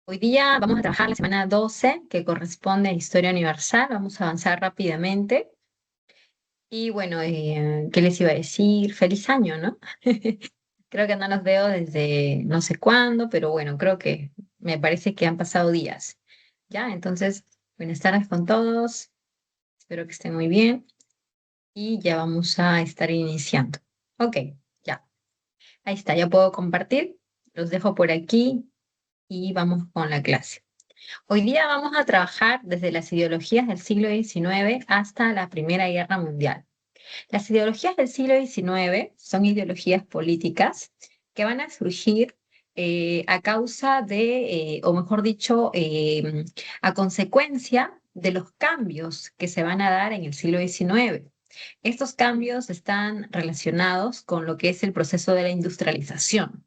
Hoy día vamos a trabajar la semana 12, que corresponde a Historia Universal. Vamos a avanzar rápidamente. Y bueno, ¿qué les iba a decir? Feliz año, ¿no? Creo que no los veo desde no sé cuándo, pero bueno, creo que me parece que han pasado días. ¿Ya? Entonces, buenas tardes con todos. Espero que estén muy bien. Y ya vamos a estar iniciando. Ok, ya. Ahí está, ya puedo compartir. Los dejo por aquí y vamos con la clase. Hoy día vamos a trabajar desde las ideologías del siglo XIX hasta la Primera Guerra Mundial. Las ideologías del siglo XIX son ideologías políticas que van a surgir a causa de, o mejor dicho, a consecuencia de los cambios que se van a dar en el siglo XIX. Estos cambios están relacionados con lo que es el proceso de la industrialización.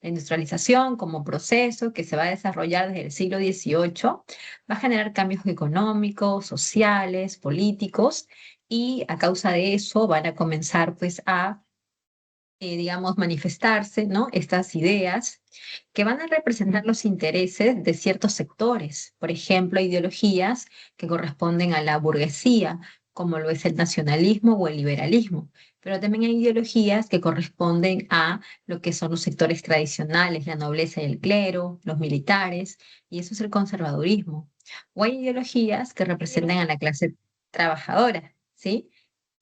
La industrialización como proceso que se va a desarrollar desde el siglo XVIII va a generar cambios económicos, sociales, políticos y a causa de eso van a comenzar pues a, digamos, manifestarse, ¿no? Estas ideas que van a representar los intereses de ciertos sectores, por ejemplo, ideologías que corresponden a la burguesía, como lo es el nacionalismo o el liberalismo, pero también hay ideologías que corresponden a lo que son los sectores tradicionales, la nobleza y el clero, los militares, y eso es el conservadurismo. O hay ideologías que representan a la clase trabajadora, ¿sí?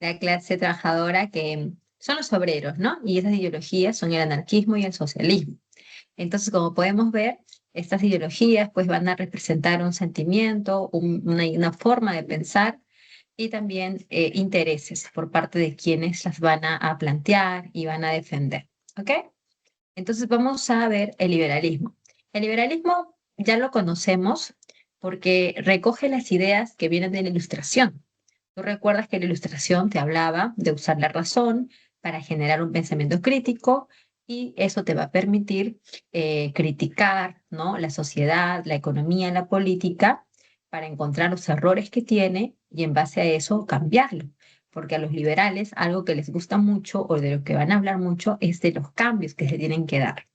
La clase trabajadora que son los obreros, ¿no? Y esas ideologías son el anarquismo y el socialismo. Entonces, como podemos ver, estas ideologías pues van a representar un sentimiento, una forma de pensar y también intereses por parte de quienes las van a plantear y van a defender. ¿Ok? Entonces vamos a ver el liberalismo. El liberalismo ya lo conocemos porque recoge las ideas que vienen de la Ilustración. Tú recuerdas que la Ilustración te hablaba de usar la razón para generar un pensamiento crítico y eso te va a permitir criticar, ¿no? La sociedad, la economía, la política para encontrar los errores que tiene y en base a eso cambiarlo. Porque a los liberales algo que les gusta mucho o de lo que van a hablar mucho es de los cambios que se tienen que dar.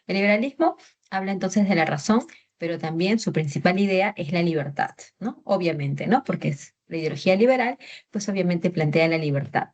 El liberalismo habla entonces de la razón, pero también su principal idea es la libertad, ¿no? Obviamente, ¿no? Porque es la ideología liberal, pues obviamente plantea la libertad.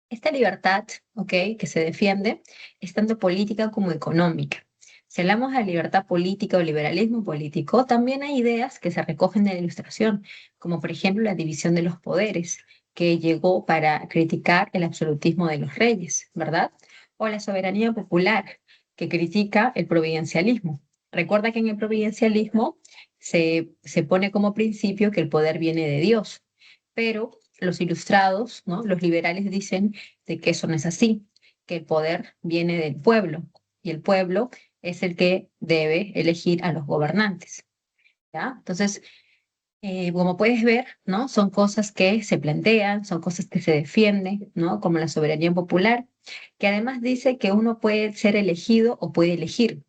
Esta libertad, ¿ok? Que se defiende es tanto política como económica. Si hablamos de libertad política o liberalismo político, también hay ideas que se recogen de la Ilustración, como por ejemplo la división de los poderes, que llegó para criticar el absolutismo de los reyes, ¿verdad? O la soberanía popular, que critica el providencialismo. Recuerda que en el providencialismo se pone como principio que el poder viene de Dios, pero los ilustrados, ¿no? Los liberales dicen de que eso no es así, que el poder viene del pueblo y el pueblo es el que debe elegir a los gobernantes, ¿ya? Entonces, como puedes ver, ¿no? Son cosas que se plantean, son cosas que se defienden, ¿no? Como la soberanía popular, que además dice que uno puede ser elegido o puede elegir.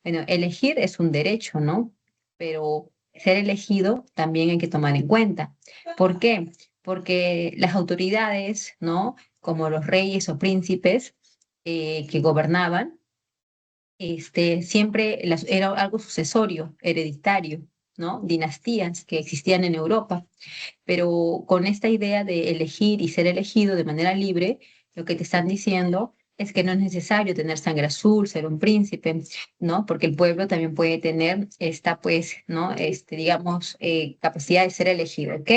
Bueno, elegir es un derecho, ¿no? Pero ser elegido también hay que tomar en cuenta. ¿Por qué? Porque las autoridades, ¿no? Como los reyes o príncipes que gobernaban, siempre era algo sucesorio, hereditario, ¿no? Dinastías que existían en Europa, pero con esta idea de elegir y ser elegido de manera libre, lo que te están diciendo es que no es necesario tener sangre azul, ser un príncipe, ¿no? Porque el pueblo también puede tener esta, pues, ¿no? Digamos, capacidad de ser elegido, ¿ok?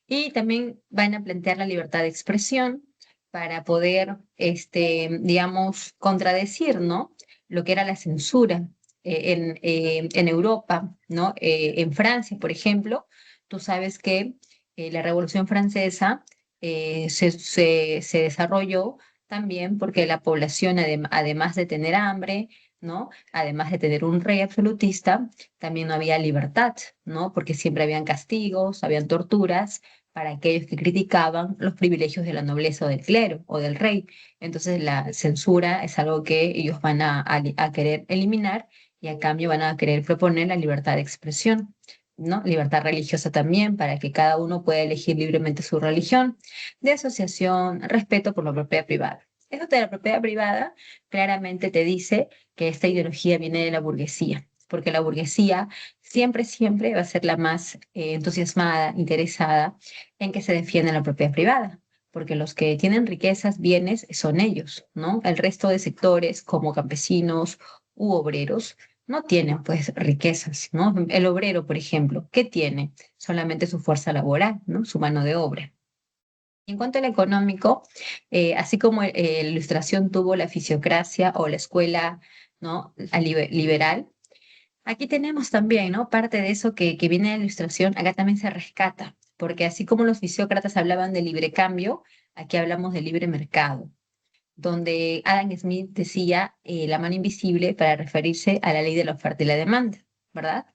Y también van a plantear la libertad de expresión para poder, digamos, contradecir, ¿no? Lo que era la censura en Europa, ¿no? En Francia, por ejemplo, tú sabes que la Revolución Francesa se desarrolló también porque la población, además de tener hambre, ¿no? Además de tener un rey absolutista, también no había libertad, ¿no? Porque siempre habían castigos, habían torturas para aquellos que criticaban los privilegios de la nobleza o del clero o del rey. Entonces la censura es algo que ellos van a querer eliminar y a cambio van a querer proponer la libertad de expresión, ¿no? Libertad religiosa también para que cada uno pueda elegir libremente su religión, de asociación, respeto por la propiedad privada. Eso de la propiedad privada claramente te dice que esta ideología viene de la burguesía. porque la burguesía siempre va a ser la más entusiasmada, interesada en que se defienda la propiedad privada, porque los que tienen riquezas, bienes, son ellos, ¿no? El resto de sectores, como campesinos u obreros, no tienen pues riquezas, ¿no? El obrero, por ejemplo, ¿qué tiene? Solamente su fuerza laboral, ¿no? Su mano de obra. En cuanto al económico, así como la Ilustración tuvo la fisiocracia o la escuela, ¿no? Liberal, aquí tenemos también, ¿no? Parte de eso que viene de la Ilustración, acá también se rescata, porque así como los fisiócratas hablaban de libre cambio, aquí hablamos de libre mercado, donde Adam Smith decía la mano invisible para referirse a la ley de la oferta y la demanda, ¿verdad?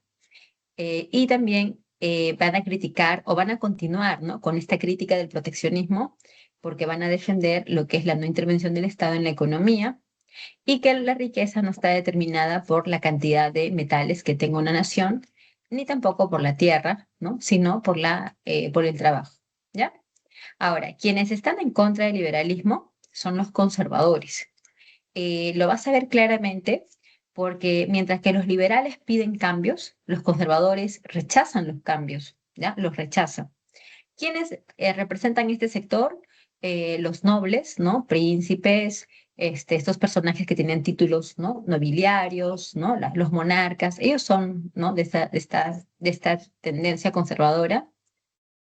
Y también van a criticar o van a continuar, ¿no? Con esta crítica del proteccionismo, porque van a defender lo que es la no intervención del Estado en la economía y que la riqueza no está determinada por la cantidad de metales que tenga una nación, ni tampoco por la tierra, ¿no? Sino por el trabajo, ¿ya? Ahora, quienes están en contra del liberalismo son los conservadores. Lo vas a ver claramente porque mientras que los liberales piden cambios, los conservadores rechazan los cambios, ¿ya? Los rechazan. ¿Quiénes representan este sector? Los nobles, ¿no? Príncipes, estos personajes que tenían títulos, ¿no? Nobiliarios, ¿no? Los monarcas, ellos son, ¿no? De esta tendencia conservadora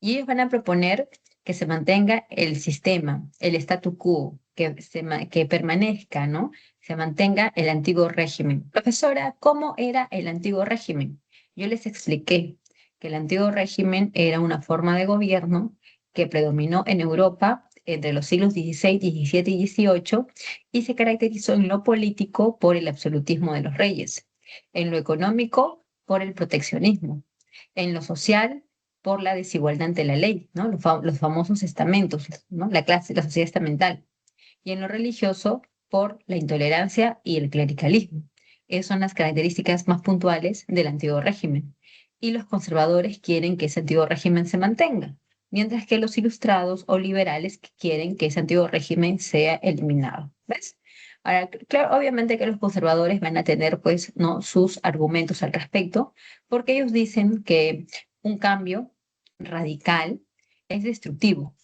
y ellos van a proponer que se mantenga el sistema, el statu quo, que permanezca, ¿no? Se mantenga el antiguo régimen. Profesora, ¿cómo era el antiguo régimen? Yo les expliqué que el antiguo régimen era una forma de gobierno que predominó en Europa entre los siglos XVI, XVII y XVIII y se caracterizó en lo político por el absolutismo de los reyes, en lo económico por el proteccionismo, en lo social por la desigualdad ante la ley, ¿no? Los famosos estamentos, ¿no? La sociedad estamental. Y en lo religioso, por la intolerancia y el clericalismo. Esas son las características más puntuales del antiguo régimen. Y los conservadores quieren que ese antiguo régimen se mantenga, mientras que los ilustrados o liberales quieren que ese antiguo régimen sea eliminado. ¿Ves? Ahora, claro, obviamente que los conservadores van a tener, pues, ¿no? sus argumentos al respecto, porque ellos dicen que un cambio radical es destructivo.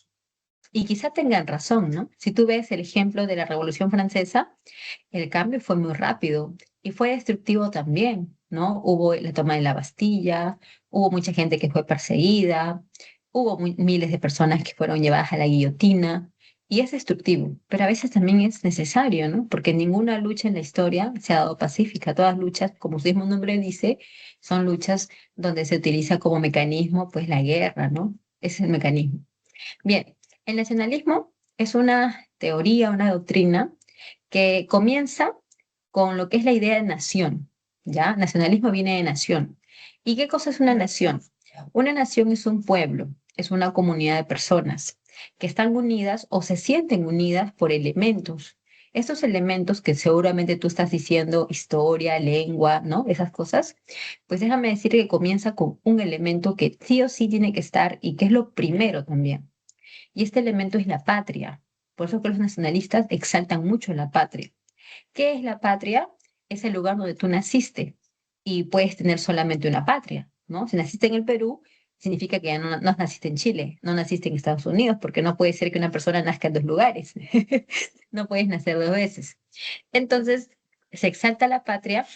Y quizá tengan razón, ¿no? Si tú ves el ejemplo de la Revolución Francesa, el cambio fue muy rápido y fue destructivo también, ¿no? Hubo la toma de la Bastilla, hubo mucha gente que fue perseguida, hubo miles de personas que fueron llevadas a la guillotina y es destructivo, pero a veces también es necesario, ¿no? Porque ninguna lucha en la historia se ha dado pacífica. Todas luchas, como su mismo nombre dice, son luchas donde se utiliza como mecanismo, pues la guerra, ¿no? Ese es el mecanismo. Bien, el nacionalismo es una teoría, una doctrina que comienza con lo que es la idea de nación, ¿ya? Nacionalismo viene de nación. ¿Y qué cosa es una nación? Una nación es un pueblo, es una comunidad de personas que están unidas o se sienten unidas por elementos. Estos elementos que seguramente tú estás diciendo, historia, lengua, ¿no? Esas cosas, pues déjame decir que comienza con un elemento que sí o sí tiene que estar y que es lo primero también. Y este elemento es la patria. Por eso que los nacionalistas exaltan mucho la patria. ¿Qué es la patria? Es el lugar donde tú naciste y puedes tener solamente una patria, ¿no? Si naciste en el Perú, significa que ya no naciste en Chile, no naciste en Estados Unidos, porque no puede ser que una persona nazca en dos lugares. No puedes nacer dos veces. Entonces, se exalta la patria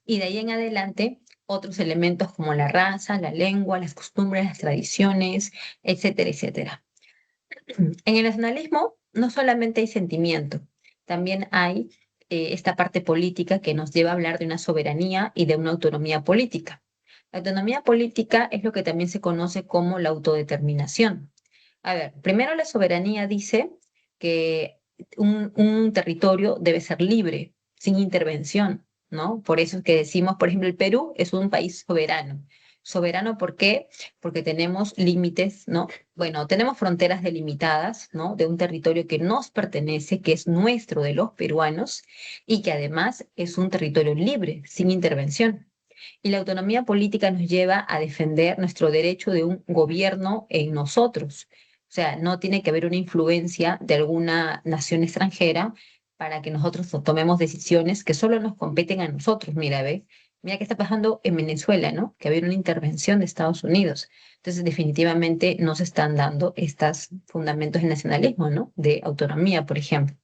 y de ahí en adelante otros elementos como la raza, la lengua, las costumbres, las tradiciones, etcétera, etcétera. En el nacionalismo no solamente hay sentimiento, también hay esta parte política que nos lleva a hablar de una soberanía y de una autonomía política. La autonomía política es lo que también se conoce como la autodeterminación. A ver, primero la soberanía dice que un territorio debe ser libre, sin intervención, ¿no? Por eso es que decimos, por ejemplo, el Perú es un país soberano. Soberano, ¿por qué? Porque tenemos límites, ¿no? Bueno, tenemos fronteras delimitadas, ¿no? De un territorio que nos pertenece, que es nuestro, de los peruanos, y que además es un territorio libre, sin intervención. Y la autonomía política nos lleva a defender nuestro derecho de un gobierno en nosotros. O sea, no tiene que haber una influencia de alguna nación extranjera para que nosotros tomemos decisiones que solo nos competen a nosotros. Mira, ve, Mira qué está pasando en Venezuela, ¿no? Que había una intervención de Estados Unidos. Entonces, definitivamente no se están dando estos fundamentos del nacionalismo, ¿no? De autonomía, por ejemplo.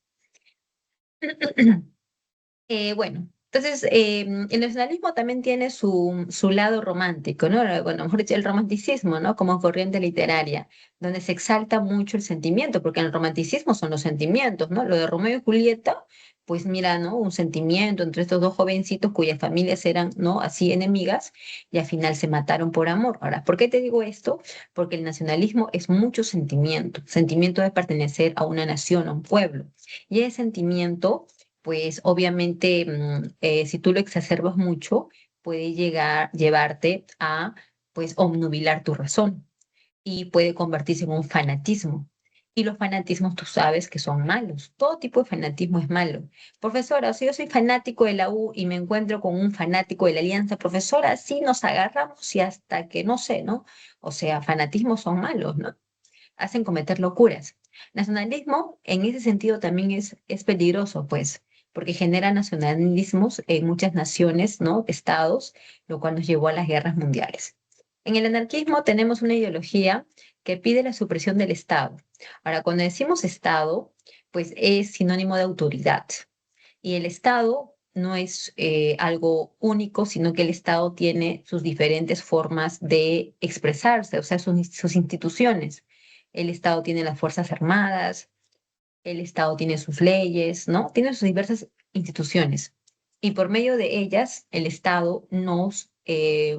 Bueno, entonces el nacionalismo también tiene su lado romántico, ¿no? Bueno, mejor dicho, el romanticismo, ¿no? Como corriente literaria, donde se exalta mucho el sentimiento, porque en el romanticismo son los sentimientos, ¿no? Lo de Romeo y Julieta, pues mira, ¿no? Un sentimiento entre estos dos jovencitos cuyas familias eran, ¿no? Así enemigas y al final se mataron por amor. Ahora, ¿por qué te digo esto? Porque el nacionalismo es mucho sentimiento, sentimiento de pertenecer a una nación, a un pueblo. Y ese sentimiento pues obviamente si tú lo exacerbas mucho, puede llevarte a pues obnubilar tu razón y puede convertirse en un fanatismo. Y los fanatismos tú sabes que son malos. Todo tipo de fanatismo es malo. Profesora, si yo soy fanático de la U y me encuentro con un fanático de la Alianza, profesora, sí nos agarramos y hasta que no sé, ¿no? O sea, fanatismos son malos, ¿no? Hacen cometer locuras. Nacionalismo en ese sentido también es peligroso, pues, porque genera nacionalismos en muchas naciones, ¿no? Estados, lo cual nos llevó a las guerras mundiales. En el anarquismo tenemos una ideología que pide la supresión del Estado. Ahora, cuando decimos Estado, pues es sinónimo de autoridad. Y el Estado no es algo único, sino que el Estado tiene sus diferentes formas de expresarse, o sea, sus instituciones. El Estado tiene las Fuerzas Armadas, el Estado tiene sus leyes, ¿no? Tiene sus diversas instituciones. Y por medio de ellas, el Estado nos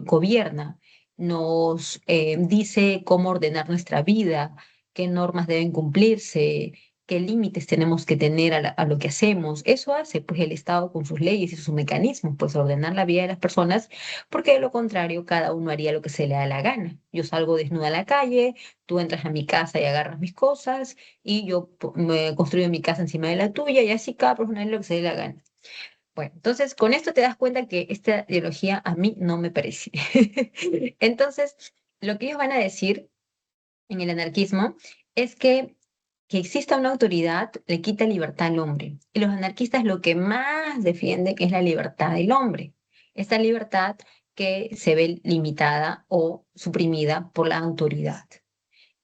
gobierna, nos dice cómo ordenar nuestra vida, qué normas deben cumplirse, qué límites tenemos que tener a lo que hacemos. Eso hace pues el Estado con sus leyes y sus mecanismos, pues ordenar la vida de las personas, porque de lo contrario cada uno haría lo que se le da la gana. Yo salgo desnuda a la calle, tú entras a mi casa y agarras mis cosas y yo me construyo mi casa encima de la tuya y así cada persona es lo que se dé la gana. Bueno, entonces con esto te das cuenta que esta ideología a mí no me parece. Entonces, lo que ellos van a decir en el anarquismo es que exista una autoridad le quita libertad al hombre. Y los anarquistas lo que más defienden es la libertad del hombre. Esta libertad que se ve limitada o suprimida por la autoridad.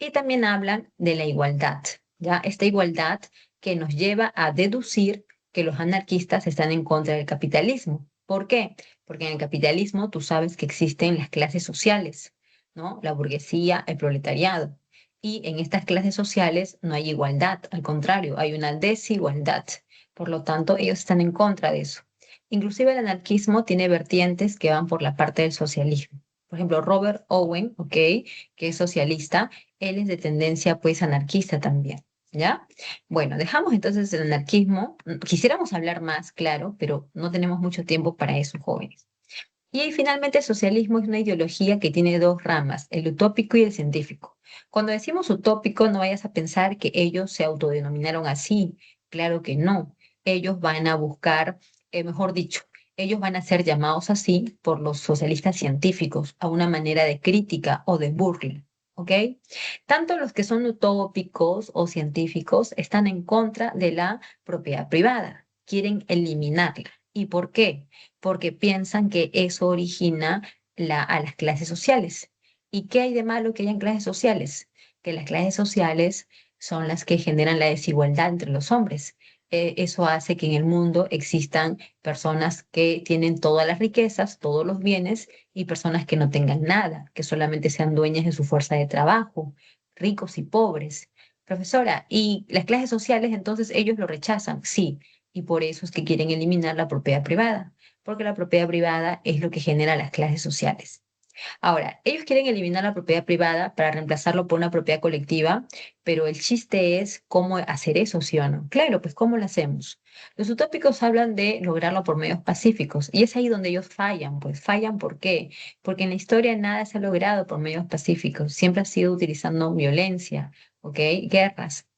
Y también hablan de la igualdad, ¿ya? Esta igualdad que nos lleva a deducir que los anarquistas están en contra del capitalismo. ¿Por qué? Porque en el capitalismo tú sabes que existen las clases sociales, ¿no? La burguesía, el proletariado. Y en estas clases sociales no hay igualdad, al contrario, hay una desigualdad. Por lo tanto, ellos están en contra de eso. Inclusive el anarquismo tiene vertientes que van por la parte del socialismo. Por ejemplo, Robert Owen, ¿ok? Que es socialista, él es de tendencia pues anarquista también, ¿ya? Bueno, dejamos entonces el anarquismo. Quisiéramos hablar más, claro, pero no tenemos mucho tiempo para eso, jóvenes. Y ahí, finalmente el socialismo es una ideología que tiene dos ramas, el utópico y el científico. Cuando decimos utópico, no vayas a pensar que ellos se autodenominaron así. Claro que no. Ellos van a buscar, mejor dicho, ellos van a ser llamados así por los socialistas científicos, a una manera de crítica o de burla. ¿Ok? Tanto los que son utópicos o científicos están en contra de la propiedad privada, quieren eliminarla. ¿Y por qué? Porque piensan que eso origina a las clases sociales. ¿Y qué hay de malo que hayan clases sociales? Que las clases sociales son las que generan la desigualdad entre los hombres. Eso hace que en el mundo existan personas que tienen todas las riquezas, todos los bienes, y personas que no tengan nada, que solamente sean dueñas de su fuerza de trabajo, ricos y pobres. Profesora, ¿y las clases sociales entonces ellos lo rechazan? Sí, y por eso es que quieren eliminar la propiedad privada, porque la propiedad privada es lo que genera las clases sociales. Ahora, ellos quieren eliminar la propiedad privada para reemplazarlo por una propiedad colectiva, pero el chiste es cómo hacer eso, ¿sí o no? Claro, pues ¿cómo lo hacemos? Los utópicos hablan de lograrlo por medios pacíficos y es ahí donde ellos fallan, pues fallan ¿por qué? Porque en la historia nada se ha logrado por medios pacíficos, siempre ha sido utilizando violencia, ¿ok? Guerras.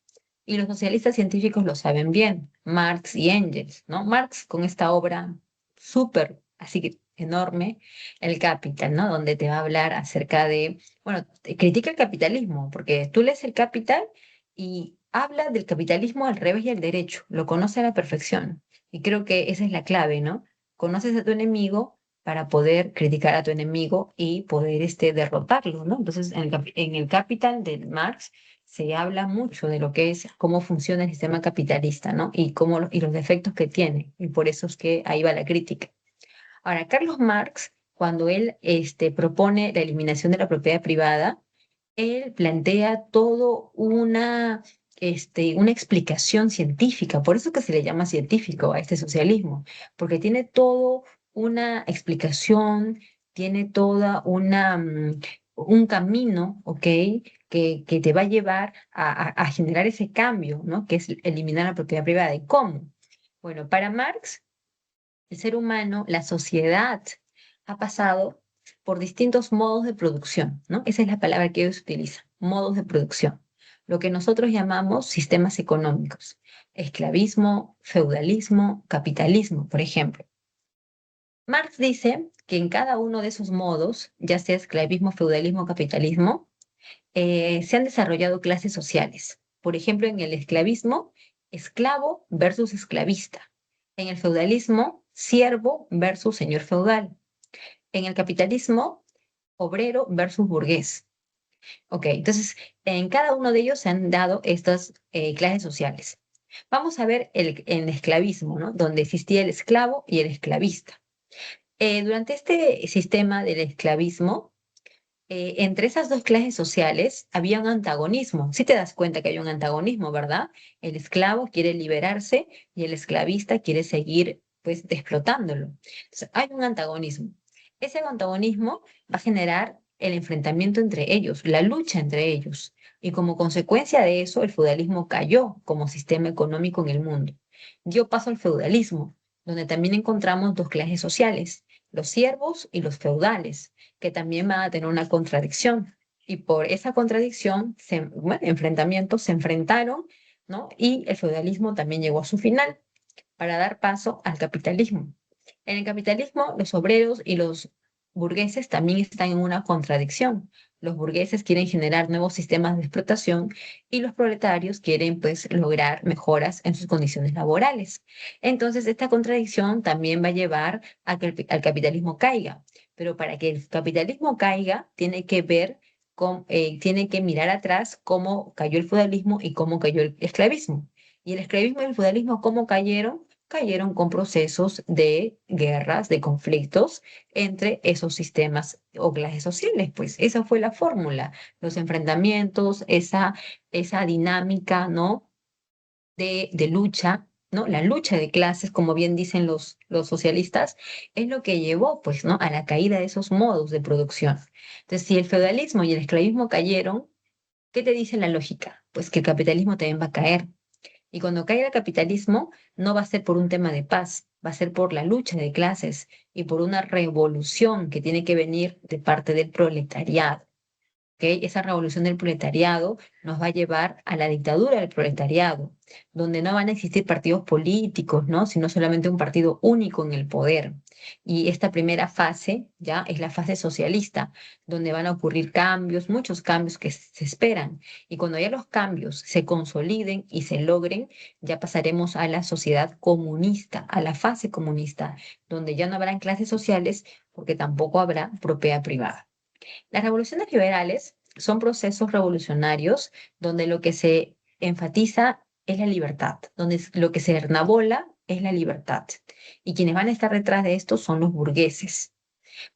Y los socialistas científicos lo saben bien, Marx y Engels, ¿no? Marx con esta obra súper, así que enorme, El Capital, ¿no? Donde te va a hablar acerca de, bueno, critica el capitalismo, porque tú lees El Capital y habla del capitalismo al revés y al derecho, lo conoce a la perfección. Y creo que esa es la clave, ¿no? Conoces a tu enemigo para poder criticar a tu enemigo y poder derrotarlo, ¿no? Entonces, en el Capital de Marx se habla mucho de lo que es, cómo funciona el sistema capitalista, ¿no? Y y los defectos que tiene, y por eso es que ahí va la crítica. Ahora, Carlos Marx, cuando él propone la eliminación de la propiedad privada, él plantea todo una explicación científica, por eso que se le llama científico a este socialismo, porque tiene todo una explicación, tiene toda un camino, ¿ok? Que te va a llevar a generar ese cambio, ¿no? Que es eliminar la propiedad privada. ¿Y cómo? Bueno, para Marx, el ser humano, la sociedad, ha pasado por distintos modos de producción, ¿no? Esa es la palabra que ellos utilizan, modos de producción. Lo que nosotros llamamos sistemas económicos, esclavismo, feudalismo, capitalismo, por ejemplo. Marx dice que en cada uno de esos modos, ya sea esclavismo, feudalismo, capitalismo, se han desarrollado clases sociales. Por ejemplo, en el esclavismo, esclavo versus esclavista. En el feudalismo, siervo versus señor feudal. En el capitalismo, obrero versus burgués. Ok, entonces en cada uno de ellos se han dado estas clases sociales. Vamos a ver el esclavismo, ¿no? Donde existía el esclavo y el esclavista. Durante este sistema del esclavismo, entre esas dos clases sociales había un antagonismo. Si te das cuenta que hay un antagonismo, ¿verdad? El esclavo quiere liberarse y el esclavista quiere seguir, pues, explotándolo. Entonces, hay un antagonismo. Ese antagonismo va a generar el enfrentamiento entre ellos, la lucha entre ellos. Y como consecuencia de eso, el feudalismo cayó como sistema económico en el mundo. Dio paso al feudalismo, donde también encontramos dos clases sociales, los siervos y los feudales, que también van a tener una contradicción. Y por esa contradicción, bueno, enfrentamientos se enfrentaron, ¿no? Y el feudalismo también llegó a su final para dar paso al capitalismo. En el capitalismo, los obreros y los burgueses también están en una contradicción. Los burgueses quieren generar nuevos sistemas de explotación y los proletarios quieren, pues, lograr mejoras en sus condiciones laborales. Entonces, esta contradicción también va a llevar a que al capitalismo caiga. Pero para que el capitalismo caiga, tiene que mirar atrás cómo cayó el feudalismo y cómo cayó el esclavismo. Y el esclavismo y el feudalismo, ¿cómo cayeron? Cayeron con procesos de guerras, de conflictos entre esos sistemas o clases sociales. Pues esa fue la fórmula, los enfrentamientos, esa dinámica, ¿no? De lucha, ¿no? La lucha de clases, como bien dicen los socialistas, es lo que llevó, pues, ¿no? A la caída de esos modos de producción. Entonces, si el feudalismo y el esclavismo cayeron, ¿qué te dice la lógica? Pues que el capitalismo también va a caer. Y cuando caiga el capitalismo, no va a ser por un tema de paz, va a ser por la lucha de clases y por una revolución que tiene que venir de parte del proletariado. ¿Ok? Esa revolución del proletariado nos va a llevar a la dictadura del proletariado, donde no van a existir partidos políticos, ¿no? Sino solamente un partido único en el poder. Y esta primera fase ya es la fase socialista, donde van a ocurrir cambios, muchos cambios que se esperan. Y cuando ya los cambios se consoliden y se logren, ya pasaremos a la sociedad comunista, a la fase comunista, donde ya no habrán clases sociales porque tampoco habrá propiedad privada. Las revoluciones liberales son procesos revolucionarios donde lo que se enfatiza es la libertad, donde lo que se enarbola es la libertad. Y quienes van a estar detrás de esto son los burgueses.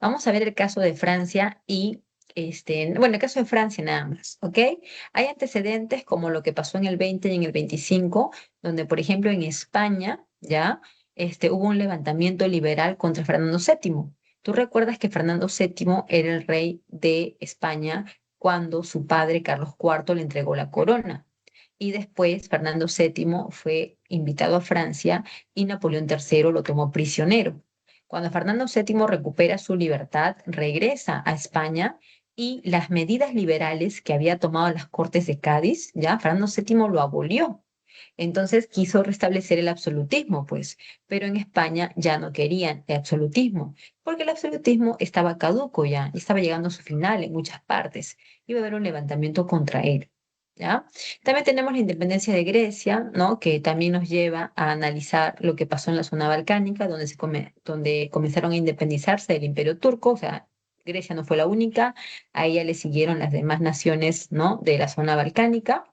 Vamos a ver el caso de Francia bueno, el caso de Francia nada más, ¿ok? Hay antecedentes como lo que pasó en el 20 y en el 25, donde, por ejemplo, en España, ¿ya? Hubo un levantamiento liberal contra Fernando VII. Tú recuerdas que Fernando VII era el rey de España cuando su padre, Carlos IV, le entregó la corona. Y después Fernando VII fue invitado a Francia y Napoleón III lo tomó prisionero. Cuando Fernando VII recupera su libertad, regresa a España y las medidas liberales que había tomado las Cortes de Cádiz, ya Fernando VII lo abolió. Entonces quiso restablecer el absolutismo, pues, pero en España ya no querían el absolutismo, porque el absolutismo estaba caduco ya, y estaba llegando a su final en muchas partes. Iba a haber un levantamiento contra él. ¿ya? También tenemos la independencia de Grecia, ¿no? Que también nos lleva a analizar lo que pasó en la zona balcánica, donde comenzaron a independizarse del Imperio Turco, o sea, Grecia no fue la única, a ella le siguieron las demás naciones, ¿no? De la zona balcánica.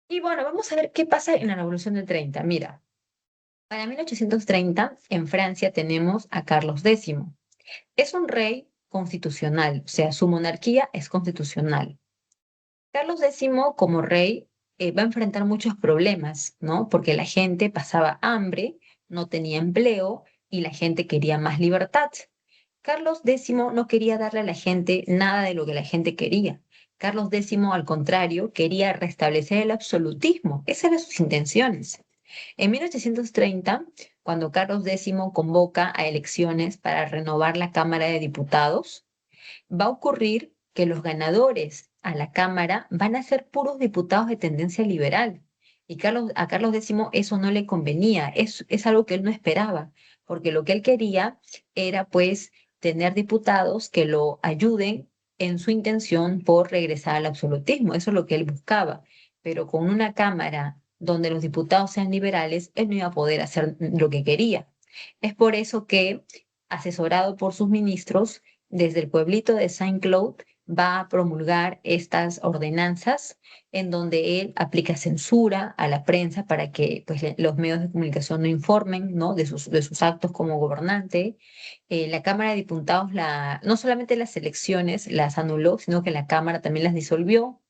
Y bueno, vamos a ver qué pasa en la Revolución del 30. Mira, para 1830 en Francia tenemos a Carlos X. Es un rey constitucional, o sea, su monarquía es constitucional. Carlos X como rey va a enfrentar muchos problemas, ¿no? Porque la gente pasaba hambre, no tenía empleo y la gente quería más libertad. Carlos X no quería darle a la gente nada de lo que la gente quería. Carlos X, al contrario, quería restablecer el absolutismo. Esas eran sus intenciones. En 1830, cuando Carlos X convoca a elecciones para renovar la Cámara de Diputados, va a ocurrir que los ganadores a la Cámara van a ser puros diputados de tendencia liberal. Y a Carlos X eso no le convenía, es algo que él no esperaba, porque lo que él quería era pues tener diputados que lo ayuden en su intención por regresar al absolutismo, eso es lo que él buscaba, pero con una Cámara donde los diputados sean liberales, él no iba a poder hacer lo que quería. Es por eso que, asesorado por sus ministros, desde el pueblito de Saint-Cloud va a promulgar estas ordenanzas en donde él aplica censura a la prensa para que pues, los medios de comunicación no informen, ¿no? De sus actos como gobernante. La Cámara de Diputados no solamente las elecciones las anuló, sino que la Cámara también las disolvió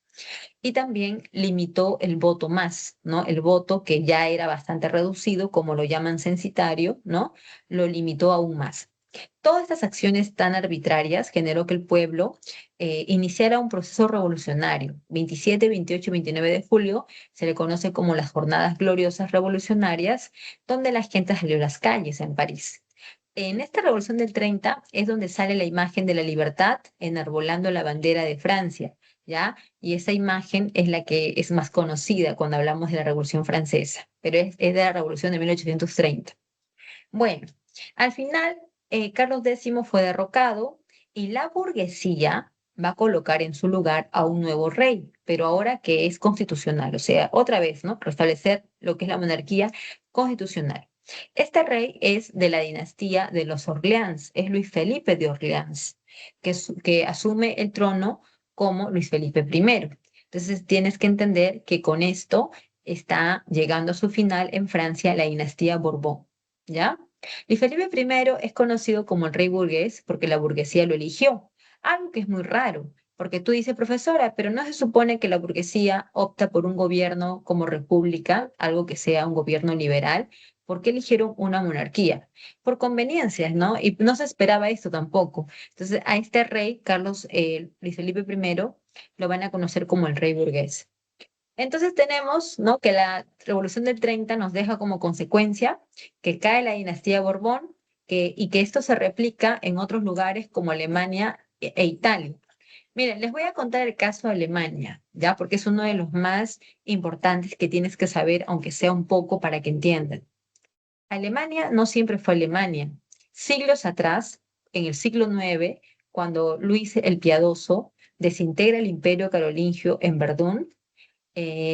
y también limitó el voto más, ¿no? El voto que ya era bastante reducido, como lo llaman censitario, ¿no? Lo limitó aún más. Todas estas acciones tan arbitrarias generó que el pueblo iniciara un proceso revolucionario. 27, 28 y 29 de julio se le conoce como las Jornadas Gloriosas Revolucionarias, donde la gente salió a las calles en París. En esta Revolución del 30 es donde sale la imagen de la libertad enarbolando la bandera de Francia, ¿ya? Y esa imagen es la que es más conocida cuando hablamos de la Revolución Francesa, pero es de la Revolución de 1830. Bueno, al final, Carlos X fue derrocado y la burguesía va a colocar en su lugar a un nuevo rey, pero ahora que es constitucional, o sea, otra vez, ¿no? Restablecer lo que es la monarquía constitucional. Este rey es de la dinastía de los Orleans, es Luis Felipe de Orleans, que asume el trono como Luis Felipe I. Entonces tienes que entender que con esto está llegando a su final en Francia la dinastía Borbón. ¿Ya? Y Felipe I es conocido como el rey burgués porque la burguesía lo eligió, algo que es muy raro, porque tú dices, profesora, pero no se supone que la burguesía opta por un gobierno como república, algo que sea un gobierno liberal. ¿Por qué eligieron una monarquía? Por conveniencias, ¿no? Y no se esperaba esto tampoco. Entonces, a este rey, Luis Felipe I, lo van a conocer como el rey burgués. Entonces tenemos, ¿no? Que la Revolución del 30 nos deja como consecuencia que cae la dinastía Borbón y que esto se replica en otros lugares como Alemania e Italia. Miren, les voy a contar el caso de Alemania, ¿ya? Porque es uno de los más importantes que tienes que saber, aunque sea un poco para que entiendan. Alemania no siempre fue Alemania. Siglos atrás, en el siglo IX, cuando Luis el Piadoso desintegra el imperio carolingio en Verdún,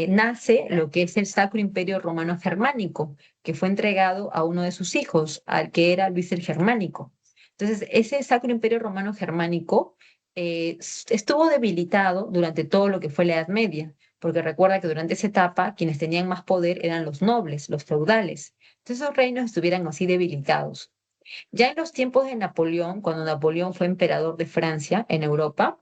nace lo que es el Sacro Imperio Romano Germánico, que fue entregado a uno de sus hijos, al que era Luis el Germánico. Entonces, ese Sacro Imperio Romano Germánico estuvo debilitado durante todo lo que fue la Edad Media, porque recuerda que durante esa etapa quienes tenían más poder eran los nobles, los feudales. Entonces, esos reinos estuvieran así debilitados. Ya en los tiempos de Napoleón, cuando Napoleón fue emperador de Francia en Europa,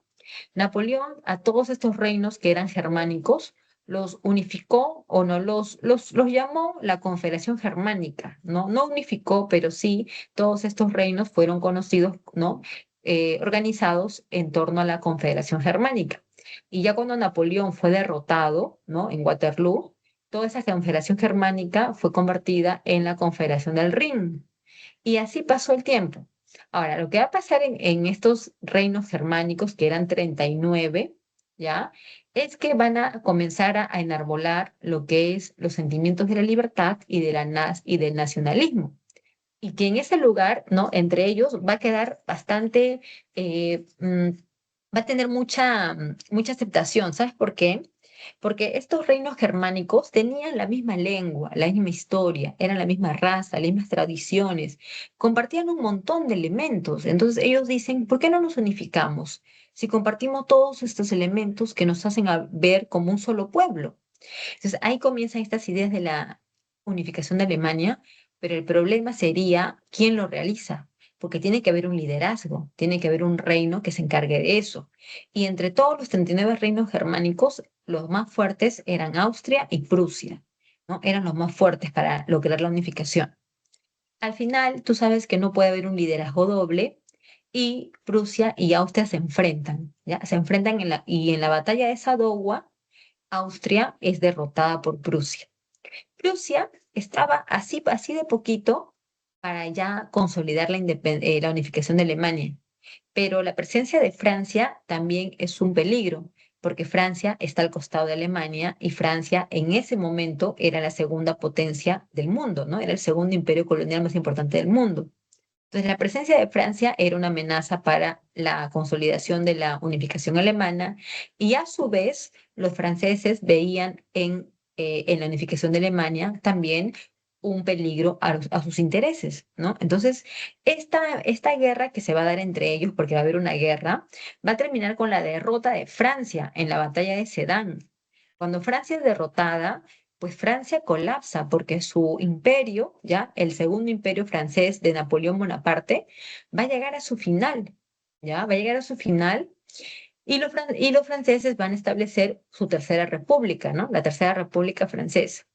Napoleón a todos estos reinos que eran germánicos los unificó o no los llamó la Confederación Germánica, ¿no? No unificó, pero sí todos estos reinos fueron conocidos, ¿no? Organizados en torno a la Confederación Germánica. Y ya cuando Napoleón fue derrotado, ¿no? En Waterloo, toda esa Confederación Germánica fue convertida en la Confederación del Rin. Y así pasó el tiempo. Ahora, lo que va a pasar en estos reinos germánicos, que eran 39, ¿ya? Es que van a comenzar a enarbolar lo que es los sentimientos de la libertad y del nacionalismo. Y que en ese lugar, ¿no? Entre ellos va a quedar eh, mm, va a tener mucha aceptación. ¿Sabes por qué? porque estos reinos germánicos tenían la misma lengua, la misma historia, eran la misma raza, las mismas tradiciones, compartían un montón de elementos. Entonces ellos dicen, ¿por qué no nos unificamos si compartimos todos estos elementos que nos hacen ver como un solo pueblo? Entonces ahí comienzan estas ideas de la unificación de Alemania, pero el problema sería quién lo realiza, porque tiene que haber un liderazgo, tiene que haber un reino que se encargue de eso. Y entre todos los 39 reinos germánicos, los más fuertes eran Austria y Prusia, ¿no? Eran los más fuertes para lograr la unificación. Al final, tú sabes que no puede haber un liderazgo doble y Prusia y Austria se enfrentan, ¿ya? Se enfrentan y en la batalla de Sadowa, Austria es derrotada por Prusia. Prusia estaba así, así de poquito para ya consolidar la unificación de Alemania, pero la presencia de Francia también es un peligro, porque Francia está al costado de Alemania y Francia en ese momento era la segunda potencia del mundo, ¿no? Era el segundo imperio colonial más importante del mundo. Entonces, la presencia de Francia era una amenaza para la consolidación de la unificación alemana y a su vez los franceses veían en la unificación de Alemania también un peligro a sus intereses, ¿no? Entonces, esta guerra que se va a dar entre ellos, porque va a haber una guerra, va a terminar con la derrota de Francia en la batalla de Sedan. Cuando Francia es derrotada, pues Francia colapsa porque su imperio, ya el segundo imperio francés de Napoleón Bonaparte, va a llegar a su final, ya va a llegar a su final y los franceses van a establecer su tercera república, ¿no? La tercera república francesa.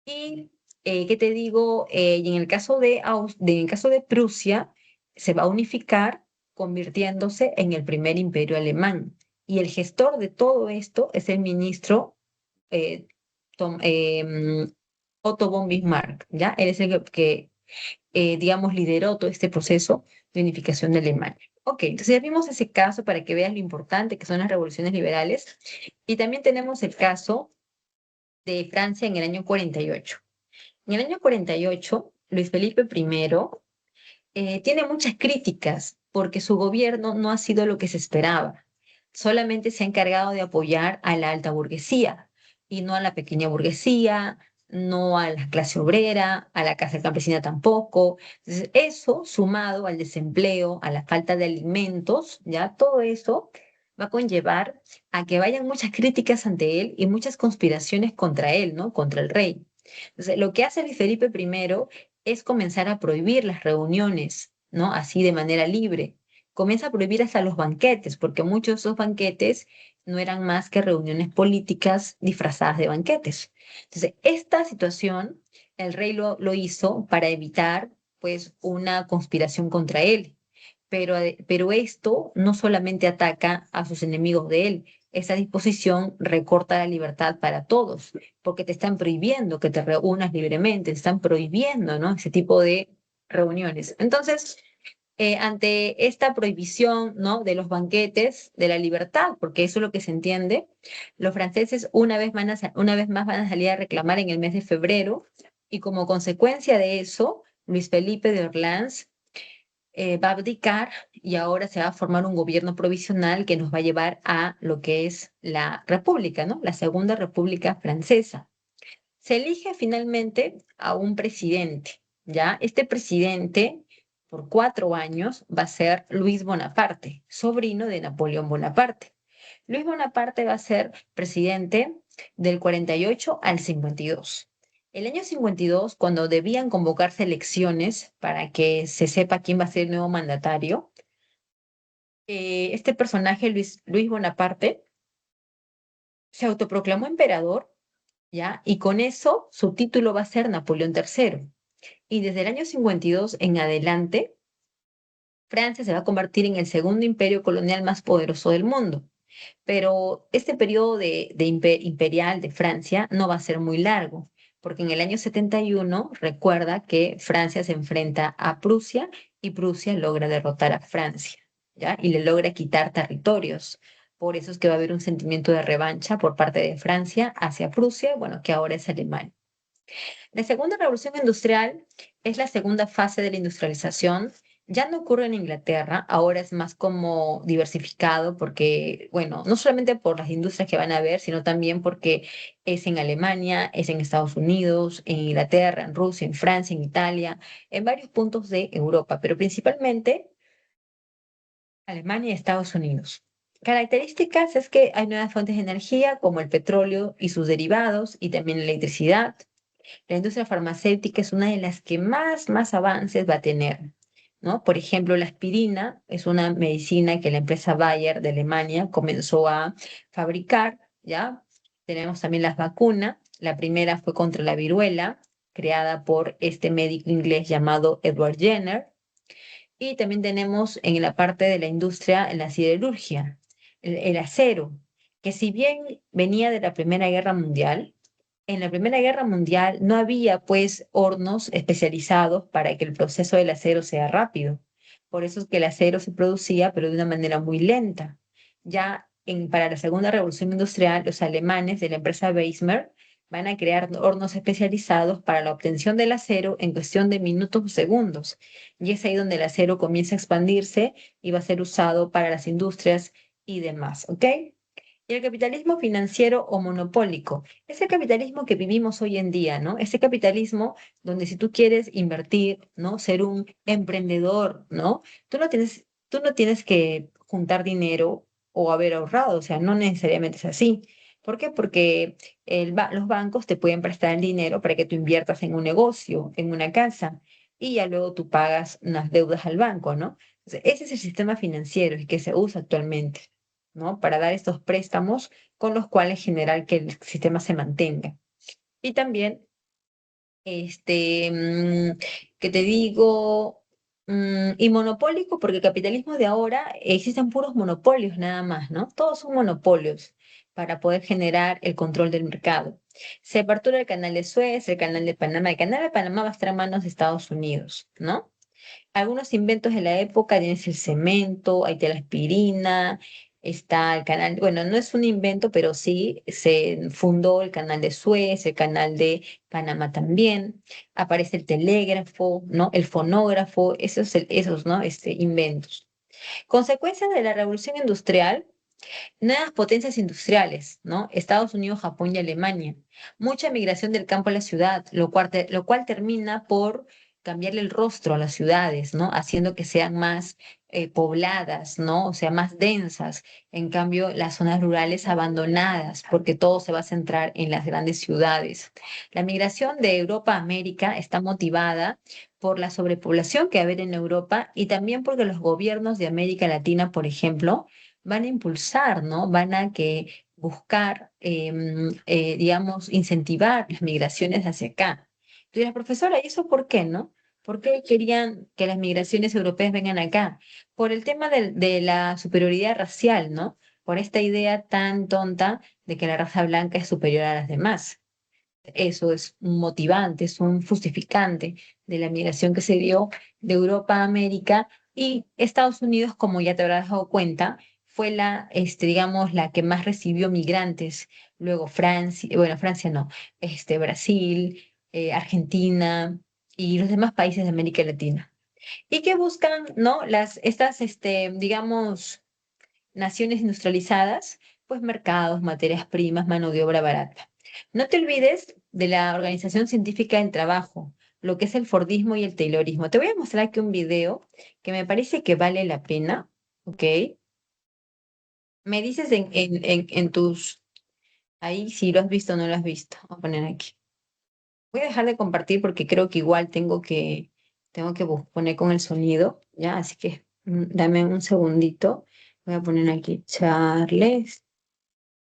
Y, ¿qué te digo? Y en el caso en el caso de Prusia, se va a unificar convirtiéndose en el primer imperio alemán. Y el gestor de todo esto es el ministro eh, Otto von Bismarck, ¿ya? Él es el digamos, lideró todo este proceso de unificación de Alemania. Ok, entonces ya vimos ese caso para que veas lo importante que son las revoluciones liberales. Y también tenemos el caso de Francia en el año 48. En el año 48, Luis Felipe I tiene muchas críticas porque su gobierno no ha sido lo que se esperaba. Solamente se ha encargado de apoyar a la alta burguesía y no a la pequeña burguesía, no a la clase obrera, a la clase campesina tampoco. Entonces, eso sumado al desempleo, a la falta de alimentos, ya todo eso va a conllevar a que vayan muchas críticas ante él y muchas conspiraciones contra él, ¿no? Contra el rey. Entonces, lo que hace Luis Felipe I es comenzar a prohibir las reuniones, ¿no? Así de manera libre. Comienza a prohibir hasta los banquetes, porque muchos de esos banquetes no eran más que reuniones políticas disfrazadas de banquetes. Entonces, esta situación, el rey lo hizo para evitar, pues, una conspiración contra él. Pero esto no solamente ataca a sus enemigos de él, esa disposición recorta la libertad para todos, porque te están prohibiendo que te reúnas libremente, te están prohibiendo, ¿no? Ese tipo de reuniones. Entonces, ante esta prohibición, ¿no? De los banquetes, de la libertad, porque eso es lo que se entiende, los franceses una vez más van a salir a reclamar en el mes de febrero y como consecuencia de eso, Luis Felipe de Orleans va a abdicar y ahora se va a formar un gobierno provisional que nos va a llevar a lo que es la República, ¿no? La Segunda República Francesa. Se elige finalmente a un presidente, ¿ya? Este presidente, por 4 años, va a ser Luis Bonaparte, sobrino de Napoleón Bonaparte. Luis Bonaparte va a ser presidente del 48 al 52. El año 52, cuando debían convocarse elecciones para que se sepa quién va a ser el nuevo mandatario, este personaje, Luis Bonaparte, se autoproclamó emperador, ¿ya? Y con eso su título va a ser Napoleón III. Y desde el año 52 en adelante, Francia se va a convertir en el segundo imperio colonial más poderoso del mundo. Pero este periodo imperial de Francia no va a ser muy largo, porque en el año 71 recuerda que Francia se enfrenta a Prusia y Prusia logra derrotar a Francia, ¿ya? Y le logra quitar territorios. Por eso es que va a haber un sentimiento de revancha por parte de Francia hacia Prusia, bueno, que ahora es Alemania. La segunda revolución industrial es la segunda fase de la industrialización Ya no ocurre en Inglaterra, ahora es más como diversificado porque, bueno, no solamente por las industrias que van a haber, sino también porque es en Alemania, es en Estados Unidos, en Inglaterra, en Rusia, en Francia, en Italia, en varios puntos de Europa, pero principalmente Alemania y Estados Unidos. Características es que hay nuevas fuentes de energía como el petróleo y sus derivados y también la electricidad. La industria farmacéutica es una de las que más avances va a tener, ¿no? Por ejemplo, la aspirina es una medicina que la empresa Bayer de Alemania comenzó a fabricar, ¿ya? Tenemos también las vacunas. La primera fue contra la viruela, creada por este médico inglés llamado Edward Jenner. Y también tenemos en la parte de la industria, en la siderurgia, el acero, que si bien venía de la Primera Guerra Mundial, en la Primera Guerra Mundial no había pues hornos especializados para que el proceso del acero sea rápido. Por eso es que el acero se producía, pero de una manera muy lenta. Para la Segunda Revolución Industrial, los alemanes de la empresa Weissmer van a crear hornos especializados para la obtención del acero en cuestión de minutos o segundos. Y es ahí donde el acero comienza a expandirse y va a ser usado para las industrias y demás, ¿ok? Y el capitalismo financiero o monopólico es el capitalismo que vivimos hoy en día, ¿no? Ese capitalismo donde si tú quieres invertir, ¿no? Ser un emprendedor, ¿no? Tú no tienes que juntar dinero o haber ahorrado, o sea, no necesariamente es así. ¿Por qué? Porque los bancos te pueden prestar el dinero para que tú inviertas en un negocio, en una casa, y ya luego tú pagas unas deudas al banco, ¿no? Entonces, ese es el sistema financiero que se usa actualmente, ¿no? Para dar estos préstamos con los cuales generar que el sistema se mantenga. Y también, este, mm, que te digo, y monopólico, porque el capitalismo de ahora existen puros monopolios nada más, ¿no? Todos son monopolios para poder generar el control del mercado. Se apertura el canal de Suez, el canal de Panamá. El canal de Panamá va a estar en manos de Estados Unidos, ¿no? Algunos inventos de la época, tienes el cemento, ahí está la aspirina, está el canal, bueno, no es un invento, pero sí se fundó el canal de Suez, el canal de Panamá también, aparece el telégrafo, ¿no? El fonógrafo, esos, ¿no? Inventos. Consecuencias de la revolución industrial, nuevas potencias industriales, ¿no? Estados Unidos, Japón y Alemania. Mucha migración del campo a la ciudad, lo cual termina por cambiarle el rostro a las ciudades, ¿no? Haciendo que sean más pobladas, ¿no? O sea, más densas. En cambio, las zonas rurales abandonadas, porque todo se va a centrar en las grandes ciudades. La migración de Europa a América está motivada por la sobrepoblación que va a haber en Europa y también porque los gobiernos de América Latina, por ejemplo, van a impulsar, ¿no? Van a que buscar, digamos, incentivar las migraciones hacia acá. Tú dirás, profesora, ¿y eso por qué, no? ¿Por qué querían que las migraciones europeas vengan acá? Por el tema de la superioridad racial, ¿no? Por esta idea tan tonta de que la raza blanca es superior a las demás. Eso es un motivante, es un justificante de la migración que se dio de Europa a América y Estados Unidos, como ya te habrás dado cuenta, fue digamos, la que más recibió migrantes. Luego Francia, bueno, Francia no, Brasil, Argentina y los demás países de América Latina. ¿Y qué buscan, no? Digamos, naciones industrializadas, pues mercados, materias primas, mano de obra barata. No te olvides de la Organización Científica del Trabajo, lo que es el Fordismo y el Taylorismo. Te voy a mostrar aquí un video que me parece que vale la pena, ¿ok? Me dices en tus, ahí si lo has visto o no lo has visto. Voy a poner aquí. Voy a dejar de compartir porque creo que igual tengo que poner con el sonido, ¿ya? Así que dame un segundito. Voy a poner aquí Charles.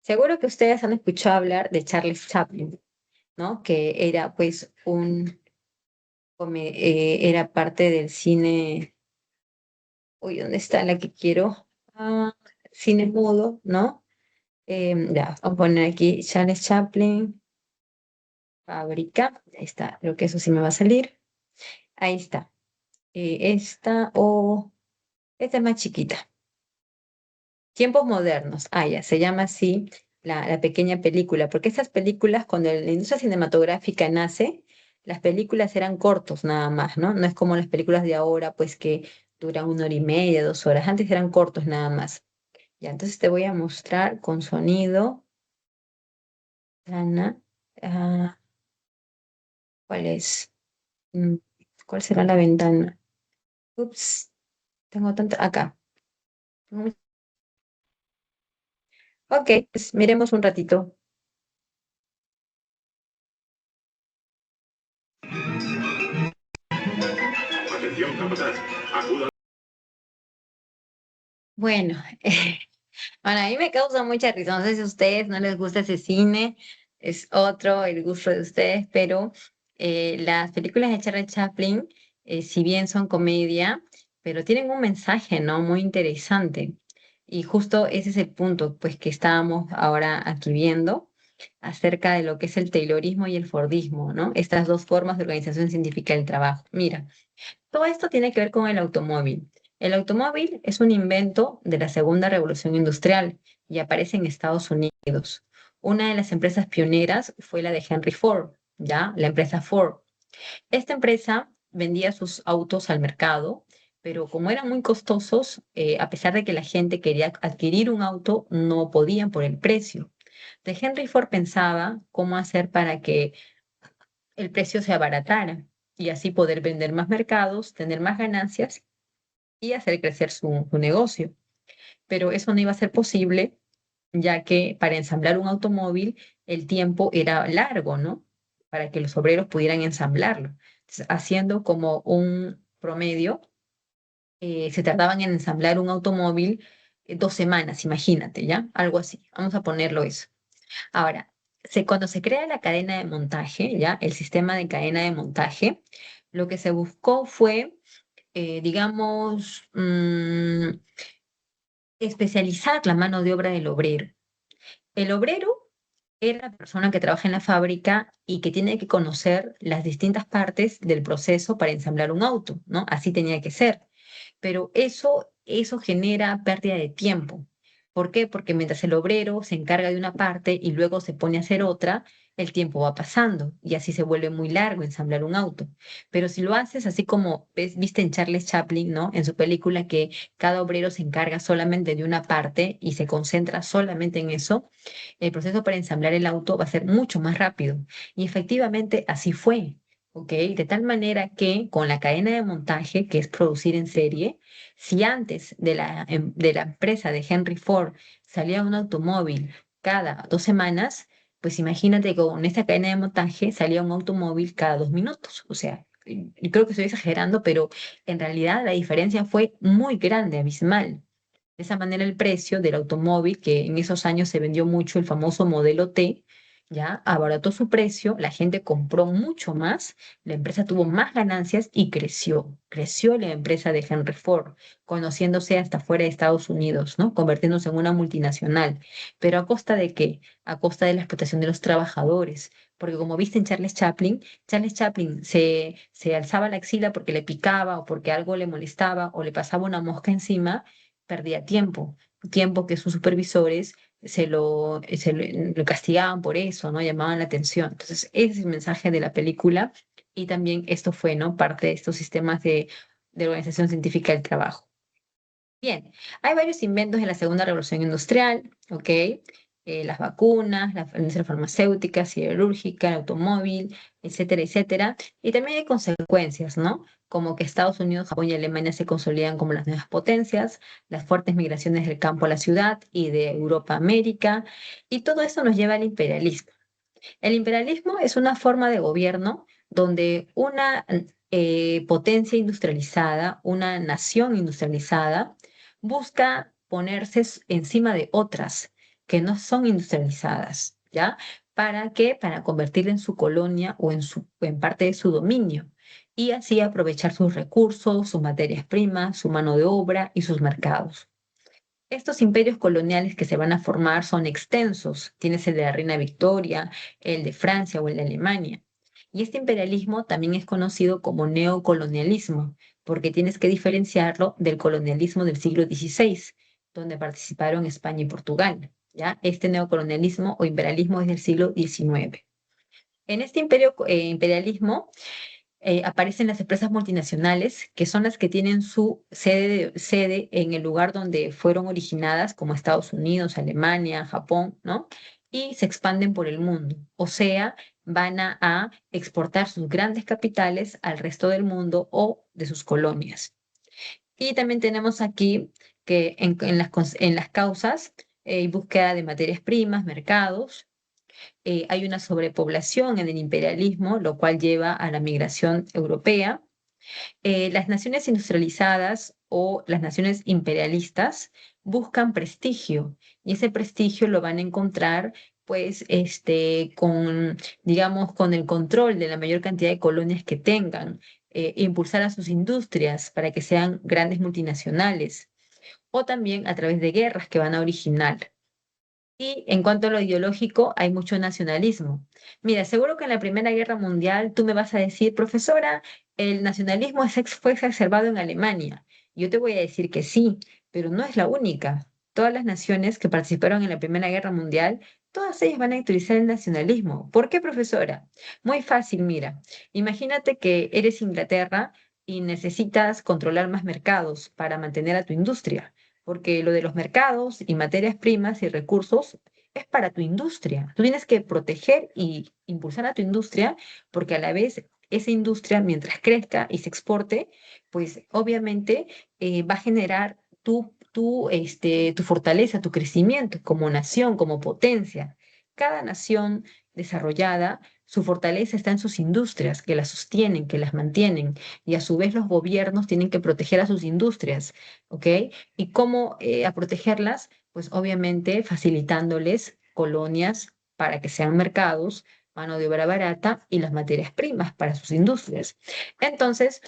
Seguro que ustedes han escuchado hablar de Charles Chaplin, ¿no? Que era pues era parte del cine, uy, ¿dónde está la que quiero? Ah, cine mudo, ¿no? Ya, vamos a poner aquí Charles Chaplin, fábrica, ahí está, creo que eso sí me va a salir. Ahí está. Esta es más chiquita. Tiempos modernos, ya, se llama así la pequeña película, porque estas películas, cuando la industria cinematográfica nace, las películas eran cortos nada más, ¿no? No es como las películas de ahora, pues que duran 1 hora y media, 2 horas. Antes eran cortos nada más. Ya, entonces te voy a mostrar con sonido. Ana, ah, ¿cuál es? Mm, ¿Cuál será la ventana? Ups, tengo tanta. Acá. Mm, Ok, pues miremos un ratito. Atención, capataz. Acuda. Bueno, bueno, a mí me causa mucha risa. No sé si a ustedes no les gusta ese cine, es otro el gusto de ustedes, pero las películas de Charlie Chaplin, si bien son comedia, pero tienen un mensaje, ¿no? Muy interesante. Y justo ese es el punto, pues, que estábamos ahora aquí viendo acerca de lo que es el Taylorismo y el Fordismo, ¿no? Estas dos formas de organización científica del trabajo. Mira. Todo esto tiene que ver con el automóvil. El automóvil es un invento de la segunda revolución industrial y aparece en Estados Unidos. Una de las empresas pioneras fue la de Henry Ford, ¿ya? La empresa Ford. Esta empresa vendía sus autos al mercado, pero como eran muy costosos, a pesar de que la gente quería adquirir un auto, no podían por el precio. De Henry Ford pensaba cómo hacer para que el precio se abaratara y así poder vender más mercados, tener más ganancias y hacer crecer su negocio. Pero eso no iba a ser posible, ya que para ensamblar un automóvil el tiempo era largo, ¿no? Para que los obreros pudieran ensamblarlo. Entonces, haciendo como un promedio, se tardaban en ensamblar un automóvil 2 semanas, imagínate, ¿ya? Algo así. Vamos a ponerlo eso. Ahora, cuando se crea la cadena de montaje, ¿ya? El sistema de cadena de montaje, lo que se buscó fue, digamos, especializar la mano de obra del obrero. El obrero era la persona que trabaja en la fábrica y que tiene que conocer las distintas partes del proceso para ensamblar un auto, ¿no? Así tenía que ser. Pero eso genera pérdida de tiempo. ¿Por qué? Porque mientras el obrero se encarga de una parte y luego se pone a hacer otra, el tiempo va pasando y así se vuelve muy largo ensamblar un auto. Pero si lo haces así como viste en Charles Chaplin, ¿no? En su película que cada obrero se encarga solamente de una parte y se concentra solamente en eso, el proceso para ensamblar el auto va a ser mucho más rápido. Y efectivamente así fue. ¿Ok? De tal manera que con la cadena de montaje, que es producir en serie, si antes de la empresa de Henry Ford salía un automóvil cada 2 semanas, pues imagínate que con esta cadena de montaje salía un automóvil cada 2 minutos. O sea, y creo que estoy exagerando, pero en realidad la diferencia fue muy grande, abismal. De esa manera el precio del automóvil, que en esos años se vendió mucho el famoso modelo T, ya abarató su precio, la gente compró mucho más, la empresa tuvo más ganancias y creció la empresa de Henry Ford, conociéndose hasta fuera de Estados Unidos, ¿no? Convirtiéndose en una multinacional. ¿Pero a costa de qué? A costa de la explotación de los trabajadores. Porque como viste en Charles Chaplin se alzaba la axila porque le picaba o porque algo le molestaba o le pasaba una mosca encima, perdía tiempo que sus supervisores lo castigaban por eso, ¿no? Llamaban la atención. Entonces, ese es el mensaje de la película y también esto fue, ¿no? Parte de estos sistemas de organización científica del trabajo. Bien, hay varios inventos en la segunda revolución industrial, ¿ok? Las vacunas, la industria farmacéutica, siderúrgica, el automóvil, etcétera, etcétera. Y también hay consecuencias, ¿no? Como que Estados Unidos, Japón y Alemania se consolidan como las nuevas potencias, las fuertes migraciones del campo a la ciudad y de Europa a América, y todo eso nos lleva al imperialismo. El imperialismo es una forma de gobierno donde una potencia industrializada, una nación industrializada, busca ponerse encima de otras que no son industrializadas, ¿ya? ¿Para qué? Para convertirla en su colonia o en parte de su dominio y así aprovechar sus recursos, sus materias primas, su mano de obra y sus mercados. Estos imperios coloniales que se van a formar son extensos. Tienes el de la Reina Victoria, el de Francia o el de Alemania. Y este imperialismo también es conocido como neocolonialismo, porque tienes que diferenciarlo del colonialismo del siglo XVI, donde participaron España y Portugal. ¿Ya? Este neocolonialismo o imperialismo es del siglo XIX. En este imperialismo, aparecen las empresas multinacionales, que son las que tienen su sede en el lugar donde fueron originadas, como Estados Unidos, Alemania, Japón, ¿no? Y se expanden por el mundo. O sea, van a exportar sus grandes capitales al resto del mundo o de sus colonias. Y también tenemos aquí que en las causas hay búsqueda de materias primas, mercados, hay una sobrepoblación en el imperialismo, lo cual lleva a la migración europea. Las naciones industrializadas o las naciones imperialistas buscan prestigio y ese prestigio lo van a encontrar pues con, digamos, con el control de la mayor cantidad de colonias que tengan, impulsar a sus industrias para que sean grandes multinacionales o también a través de guerras que van a originar. Y en cuanto a lo ideológico, hay mucho nacionalismo. Mira, seguro que en la Primera Guerra Mundial tú me vas a decir, profesora, el nacionalismo fue exacerbado en Alemania. Yo te voy a decir que sí, pero no es la única. Todas las naciones que participaron en la Primera Guerra Mundial, todas ellas van a utilizar el nacionalismo. ¿Por qué, profesora? Muy fácil, mira. Imagínate que eres Inglaterra y necesitas controlar más mercados para mantener a tu industria porque lo de los mercados y materias primas y recursos es para tu industria. Tú tienes que proteger y impulsar a tu industria porque a la vez esa industria, mientras crezca y se exporte, pues obviamente va a generar tu fortaleza, tu crecimiento como nación, como potencia. Cada nación desarrollada, su fortaleza está en sus industrias, que las sostienen, que las mantienen, y a su vez los gobiernos tienen que proteger a sus industrias, ¿ok? ¿Y cómo a protegerlas? Pues obviamente facilitándoles colonias para que sean mercados, mano de obra barata y las materias primas para sus industrias. Entonces,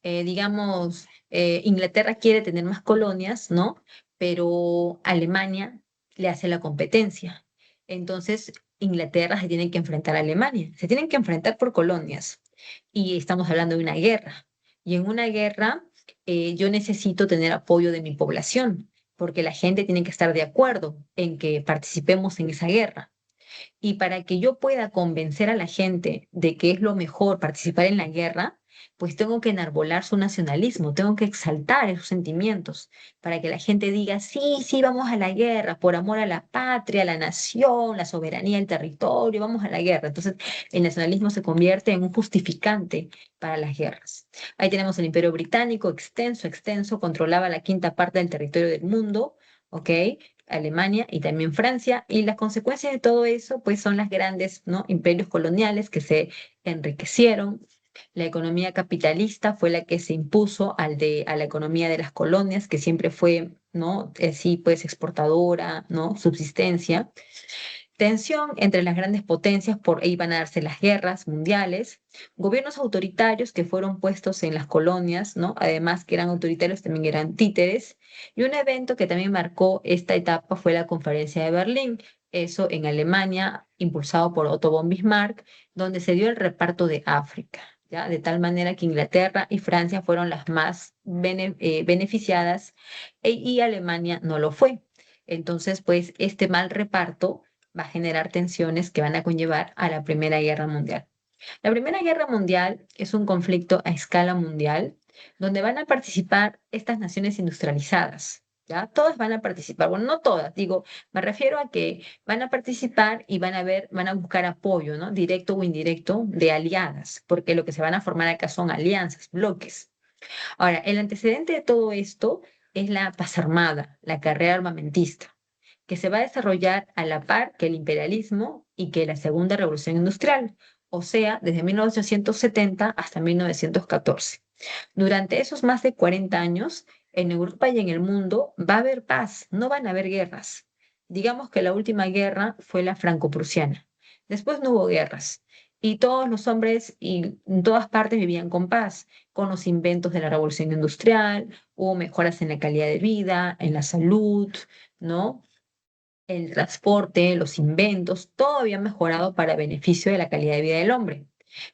digamos, Inglaterra quiere tener más colonias, ¿no? Pero Alemania le hace la competencia. Entonces, Inglaterra se tiene que enfrentar a Alemania, se tienen que enfrentar por colonias. Y estamos hablando de una guerra. Y en una guerra, yo necesito tener apoyo de mi población, porque la gente tiene que estar de acuerdo en que participemos en esa guerra. Y para que yo pueda convencer a la gente de que es lo mejor participar en la guerra, pues tengo que enarbolar su nacionalismo, tengo que exaltar esos sentimientos para que la gente diga, sí, sí, vamos a la guerra por amor a la patria, a la nación, la soberanía del territorio, vamos a la guerra. Entonces, el nacionalismo se convierte en un justificante para las guerras. Ahí tenemos el Imperio Británico, extenso, extenso, controlaba la quinta parte del territorio del mundo, ¿ok? Alemania y también Francia, y las consecuencias de todo eso, pues son las grandes, ¿no? Imperios coloniales que se enriquecieron. La economía capitalista fue la que se impuso a la economía de las colonias, que siempre fue, ¿no? Sí, pues exportadora, ¿no? Subsistencia. Tensión entre las grandes potencias, por ahí van a darse las guerras mundiales, gobiernos autoritarios que fueron puestos en las colonias, ¿no? Además que eran autoritarios, también eran títeres, y un evento que también marcó esta etapa fue la Conferencia de Berlín, eso en Alemania, impulsado por Otto von Bismarck, donde se dio el reparto de África. ¿Ya? De tal manera que Inglaterra y Francia fueron las más beneficiadas y Alemania no lo fue. Entonces, pues este mal reparto va a generar tensiones que van a conllevar a la Primera Guerra Mundial. La Primera Guerra Mundial es un conflicto a escala mundial donde van a participar estas naciones industrializadas. ¿Ya? Todas van a participar, bueno, no todas, digo, me refiero a que van a participar y van a ver, van a buscar apoyo, ¿no? Directo o indirecto de aliadas, porque lo que se van a formar acá son alianzas, bloques. Ahora, el antecedente de todo esto es la paz armada, la carrera armamentista que se va a desarrollar a la par que el imperialismo y que la Segunda Revolución Industrial, o sea, desde 1870 hasta 1914. Durante esos más de 40 años, en Europa y en el mundo va a haber paz, no van a haber guerras. Digamos que la última guerra fue la franco-prusiana. Después no hubo guerras. Y todos los hombres y en todas partes vivían con paz, con los inventos de la revolución industrial, hubo mejoras en la calidad de vida, en la salud, ¿no? El transporte, los inventos, todo había mejorado para beneficio de la calidad de vida del hombre.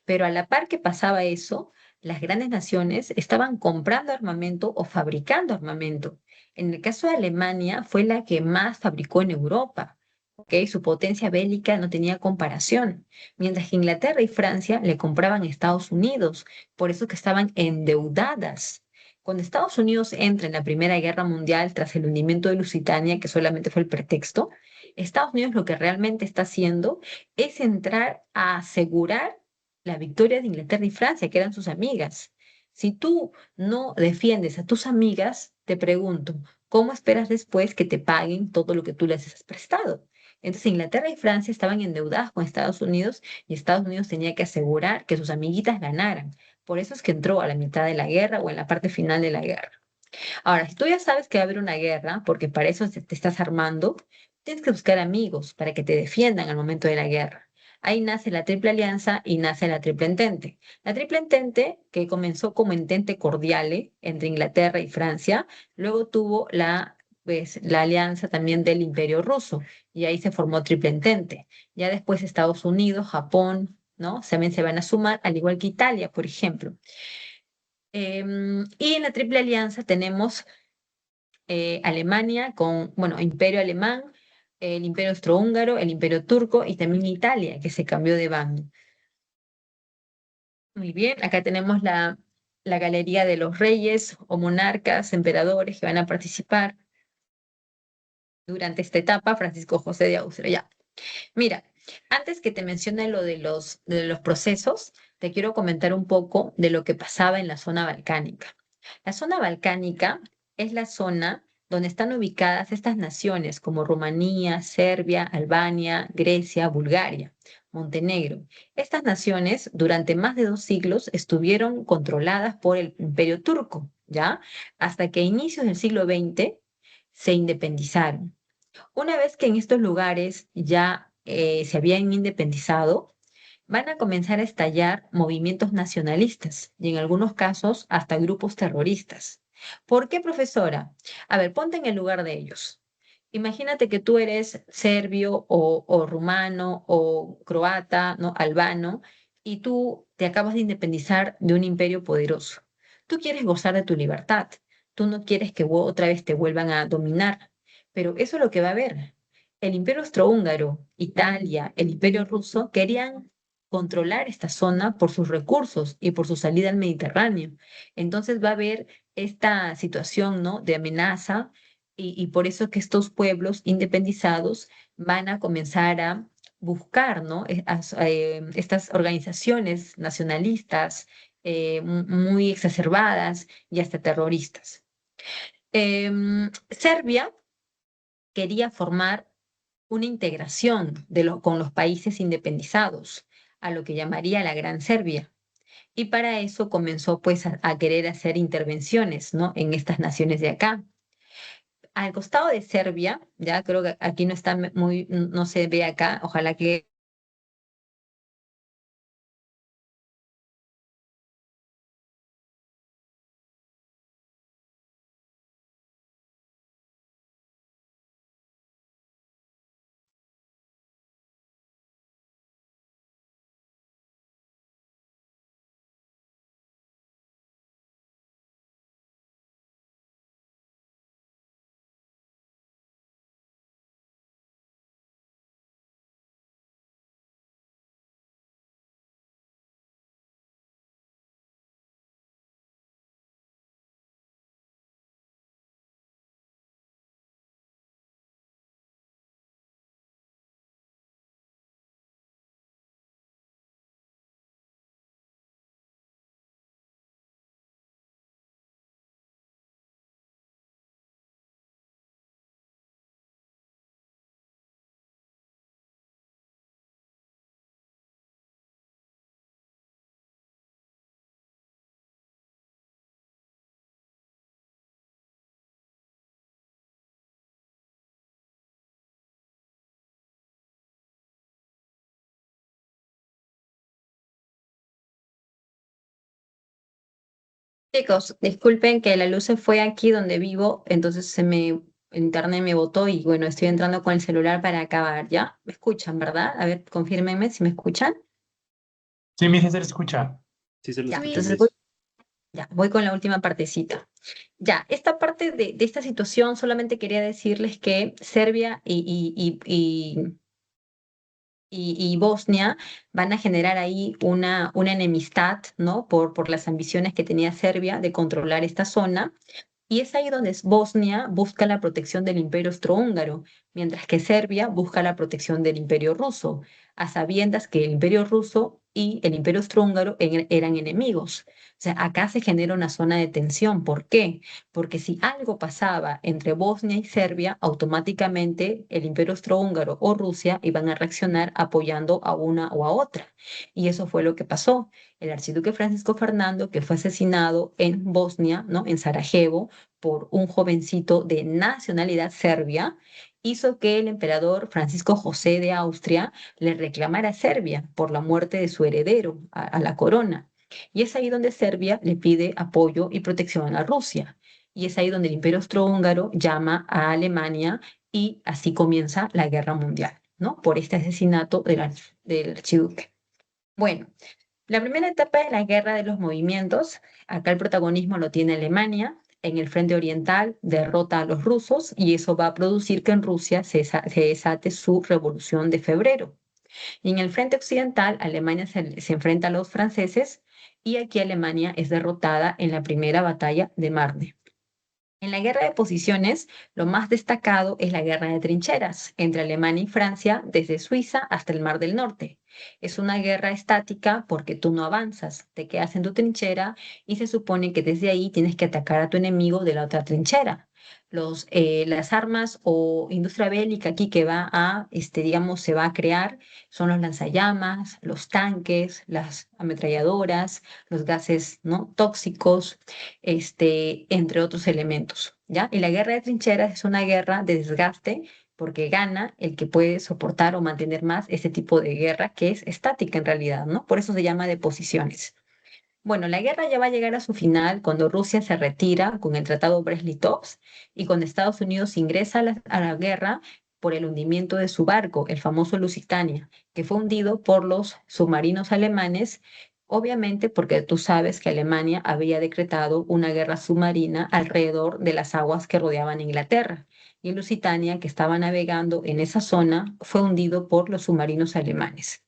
Pero a la par que pasaba eso, las grandes naciones estaban comprando armamento o fabricando armamento. En el caso de Alemania, fue la que más fabricó en Europa. ¿ok? Su potencia bélica no tenía comparación, mientras que Inglaterra y Francia le compraban a Estados Unidos, por eso que estaban endeudadas. Cuando Estados Unidos entra en la Primera Guerra Mundial tras el hundimiento de Lusitania, que solamente fue el pretexto, Estados Unidos lo que realmente está haciendo es entrar a asegurar la victoria de Inglaterra y Francia, que eran sus amigas. Si tú no defiendes a tus amigas, te pregunto, ¿cómo esperas después que te paguen todo lo que tú les has prestado? Entonces Inglaterra y Francia estaban endeudadas con Estados Unidos y Estados Unidos tenía que asegurar que sus amiguitas ganaran. Por eso es que entró a la mitad de la guerra o en la parte final de la guerra. Ahora, si tú ya sabes que va a haber una guerra, porque para eso te estás armando, tienes que buscar amigos para que te defiendan al momento de la guerra. Ahí nace la Triple Alianza y nace la Triple Entente. La Triple Entente, que comenzó como entente cordiale entre Inglaterra y Francia, luego tuvo la alianza también del Imperio Ruso, y ahí se formó Triple Entente. Ya después Estados Unidos, Japón, ¿no? También se van a sumar, al igual que Italia, por ejemplo. Y en la Triple Alianza tenemos Alemania con, bueno, Imperio Alemán, el Imperio Austrohúngaro, el Imperio Turco y también Italia, que se cambió de bando. Muy bien, acá tenemos la galería de los reyes o monarcas, emperadores que van a participar durante esta etapa, Francisco José de Austria. Ya. Mira, antes que te mencione lo de los procesos, te quiero comentar un poco de lo que pasaba en la zona balcánica. La zona balcánica es la zona donde están ubicadas estas naciones como Rumanía, Serbia, Albania, Grecia, Bulgaria, Montenegro. Estas naciones durante más de 2 siglos estuvieron controladas por el Imperio Turco, ¿ya? Hasta que a inicios del siglo XX se independizaron. Una vez que en estos lugares ya se habían independizado, van a comenzar a estallar movimientos nacionalistas y en algunos casos hasta grupos terroristas. ¿Por qué, profesora? A ver, ponte en el lugar de ellos. Imagínate que tú eres serbio o rumano o croata, ¿no? Albano, y tú te acabas de independizar de un imperio poderoso. Tú quieres gozar de tu libertad. Tú no quieres que otra vez te vuelvan a dominar. Pero eso es lo que va a haber. El imperio austrohúngaro, Italia, el imperio ruso querían controlar esta zona por sus recursos y por su salida al Mediterráneo. Entonces va a haber esta situación, ¿no? De amenaza y por eso que estos pueblos independizados van a comenzar a buscar, ¿no? Estas organizaciones nacionalistas muy exacerbadas y hasta terroristas. Serbia quería formar una integración con los países independizados, a lo que llamaría la Gran Serbia. Y para eso comenzó pues a querer hacer intervenciones, ¿no? En estas naciones de acá. Al costado de Serbia, ya creo que aquí no está muy, no se ve acá, ojalá que chicos, disculpen que la luz se fue aquí donde vivo, entonces el internet me botó y bueno, estoy entrando con el celular para acabar, ¿ya? ¿Me escuchan, verdad? A ver, confírmenme si me escuchan. Sí, mi se le escucha. Sí, se lo Ya, escucha, entonces Miss. Ya, voy con la última partecita. Ya, esta parte de esta situación solamente quería decirles que Serbia y Bosnia van a generar ahí una enemistad, ¿no? Por las ambiciones que tenía Serbia de controlar esta zona. Y es ahí donde Bosnia busca la protección del Imperio Austrohúngaro, mientras que Serbia busca la protección del Imperio Ruso, a sabiendas que el Imperio Ruso y el Imperio Austrohúngaro eran enemigos. O sea, acá se genera una zona de tensión. ¿Por qué? Porque si algo pasaba entre Bosnia y Serbia, automáticamente el Imperio Austrohúngaro o Rusia iban a reaccionar apoyando a una o a otra. Y eso fue lo que pasó. El archiduque Francisco Fernando, que fue asesinado en Bosnia, ¿no? En Sarajevo, por un jovencito de nacionalidad serbia, hizo que el emperador Francisco José de Austria le reclamara a Serbia por la muerte de su heredero a la corona. Y es ahí donde Serbia le pide apoyo y protección a Rusia. Y es ahí donde el Imperio Austrohúngaro llama a Alemania y así comienza la Guerra Mundial, ¿no? Por este asesinato del archiduque. Bueno, la primera etapa de la guerra de los movimientos, acá el protagonismo lo tiene Alemania. En el frente oriental derrota a los rusos y eso va a producir que en Rusia se desate su revolución de febrero. Y en el frente occidental, Alemania se enfrenta a los franceses y aquí Alemania es derrotada en la primera batalla de Marne. En la guerra de posiciones, lo más destacado es la guerra de trincheras entre Alemania y Francia desde Suiza hasta el Mar del Norte. Es una guerra estática porque tú no avanzas, te quedas en tu trinchera y se supone que desde ahí tienes que atacar a tu enemigo de la otra trinchera. Las armas o industria bélica aquí que digamos, se va a crear son los lanzallamas, los tanques, las ametralladoras, los gases, ¿no? tóxicos, entre otros elementos, ¿ya? Y la guerra de trincheras es una guerra de desgaste porque gana el que puede soportar o mantener más ese tipo de guerra que es estática en realidad, ¿no? Por eso se llama de posiciones. Bueno, la guerra ya va a llegar a su final cuando Rusia se retira con el Tratado Brest-Litov y cuando Estados Unidos ingresa a la guerra por el hundimiento de su barco, el famoso Lusitania, que fue hundido por los submarinos alemanes, obviamente porque tú sabes que Alemania había decretado una guerra submarina alrededor de las aguas que rodeaban Inglaterra. Y el Lusitania, que estaba navegando en esa zona, fue hundido por los submarinos alemanes.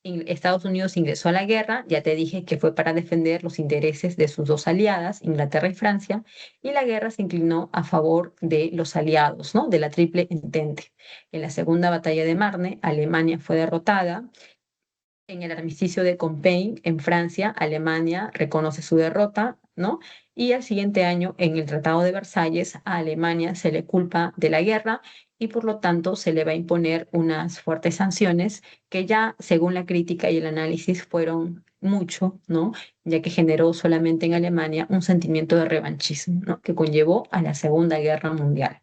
Estados Unidos ingresó a la guerra, ya te dije que fue para defender los intereses de sus dos aliadas, Inglaterra y Francia, y la guerra se inclinó a favor de los aliados, ¿no? De la Triple Entente. En la segunda batalla de Marne, Alemania fue derrotada. En el armisticio de Compiègne, en Francia, Alemania reconoce su derrota, ¿no? Y al siguiente año, en el Tratado de Versalles, a Alemania se le culpa de la guerra y por lo tanto se le va a imponer unas fuertes sanciones que ya, según la crítica y el análisis, fueron mucho, ¿no? Ya que generó solamente en Alemania un sentimiento de revanchismo, ¿no? Que conllevó a la Segunda Guerra Mundial.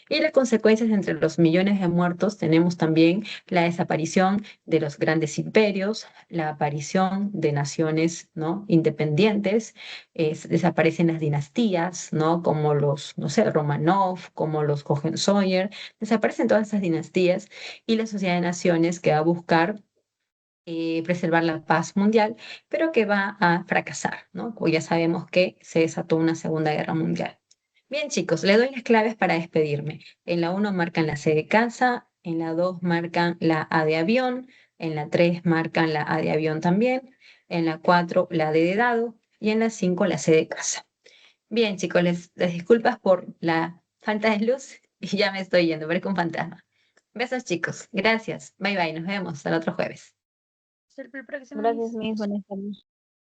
Y las consecuencias entre los millones de muertos tenemos también la desaparición de los grandes imperios, la aparición de naciones, ¿no? independientes, desaparecen las dinastías, ¿no? Como los, no sé, Romanov, como los Hohenzollern, desaparecen todas esas dinastías y la sociedad de naciones que va a buscar preservar la paz mundial, pero que va a fracasar, ¿no? Pues ya sabemos que se desató una Segunda Guerra Mundial. Bien, chicos, le doy las claves para despedirme. En la uno marcan la C de casa, en la 2 marcan la A de avión, en la 3 marcan la A de avión también, en la 4 la D de dado y en la 5 la C de casa. Bien, chicos, les disculpas por la falta de luz y ya me estoy yendo, parezco un fantasma. Besos, chicos. Gracias. Bye bye. Nos vemos hasta el otro jueves. Hasta el próximo, Gracias, Miss. Miss. Buenas tardes.